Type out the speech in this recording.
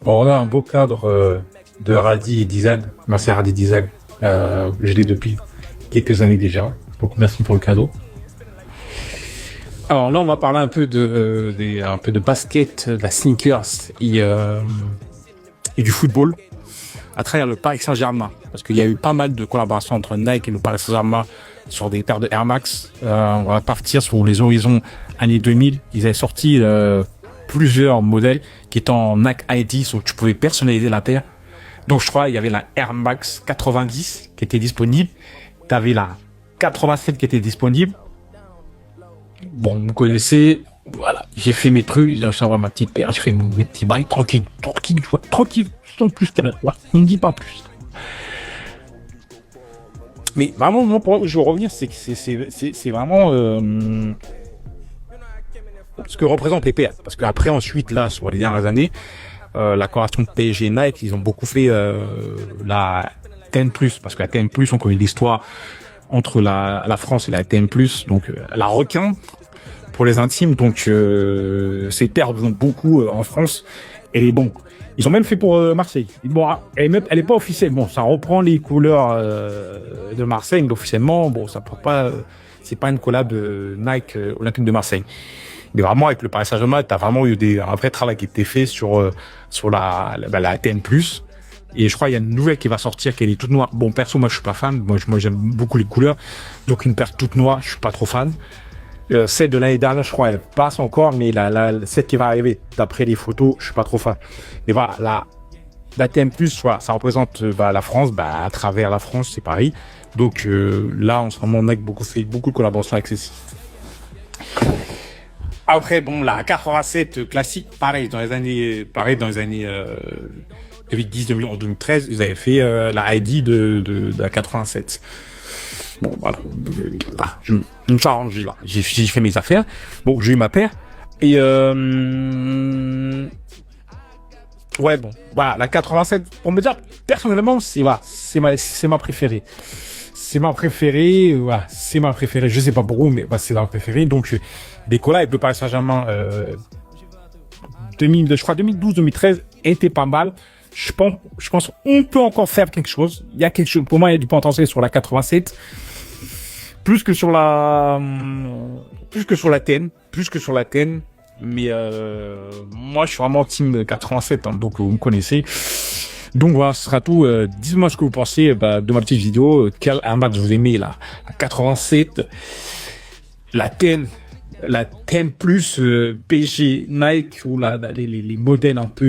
Bon, on a un beau cadre de Radi et Design, merci Radi Design. Je l'ai depuis quelques années déjà. Donc merci pour le cadeau. Alors là, on va parler un peu de basket, de la sneakers et du football à travers le Paris Saint-Germain. Parce qu'il y a eu pas mal de collaborations entre Nike et le Paris Saint-Germain sur des paires de Air Max. On va partir sur les horizons années 2000. Ils avaient sorti plusieurs modèles qui étaient en Nike ID, où tu pouvais personnaliser la paire. Donc je crois il y avait la Air Max 90 qui était disponible. Tu avais la 87 qui était disponible. Bon, vous connaissez, voilà, j'ai fait mes trucs, j'ai acheté ma petite paire, j'ai fait mes petits bails, tranquille, sans plus qu'à la fois, on ne dit pas plus. Mais vraiment, moi, pour je veux revenir, c'est vraiment ce que représentent les paires. Parce qu'après, ensuite, là, sur les dernières années, la corrélation de PSG et Nike, ils ont beaucoup fait la TN+, parce que la TN+, on connaît l'histoire entre la France et la TN+, donc la requin pour les intimes, donc ces paires ont beaucoup en France, et bon, ils ont même fait pour Marseille. Bon, elle est pas officielle, bon, ça reprend les couleurs de Marseille, mais officiellement, bon, ça peut pas, c'est pas une collab Nike Olympique de Marseille. Mais vraiment, avec le Paris Saint-Germain, t'as vraiment eu un vrai travail qui a été fait sur la TN+. Et je crois qu'il y a une nouvelle qui va sortir, qui est toute noire. Bon, perso, moi, je suis pas fan. Moi, j'aime beaucoup les couleurs. Donc, une paire toute noire, je suis pas trop fan. Celle de l'année dernière, je crois, elle passe encore, mais celle qui va arriver, d'après les photos, je suis pas trop fan. Mais voilà, la TM+, ça représente la France, à travers la France, c'est Paris. Donc, là, en ce moment, on a fait beaucoup de collaborations avec ceci. Après, bon, la 87 classique, pareil, dans les années 2010, 2011, 2013, ils avaient fait la ID de la 87. Bon, voilà. Je me suis arrangé, là. J'ai fait mes affaires. Bon, j'ai eu ma paire. Et ouais, bon. Voilà, la 87, pour me dire, personnellement, c'est ma préférée. C'est ma préférée, voilà, c'est ma préférée. Je sais pas pourquoi, mais c'est ma préférée. Donc, des collabs avec le Paris Saint-Germain, je crois 2012, 2013, était pas mal. Je pense on peut encore faire quelque chose. Il y a quelque chose, pour moi, il y a du potentiel sur la 87. Plus que sur la TN. Mais, moi, je suis vraiment team 87, hein, donc vous me connaissez. Donc voilà, ce sera tout. Dites-moi ce que vous pensez de ma petite vidéo. Quel match vous aimez là? La 87, la TN plus PSG, Nike ou les modèles un peu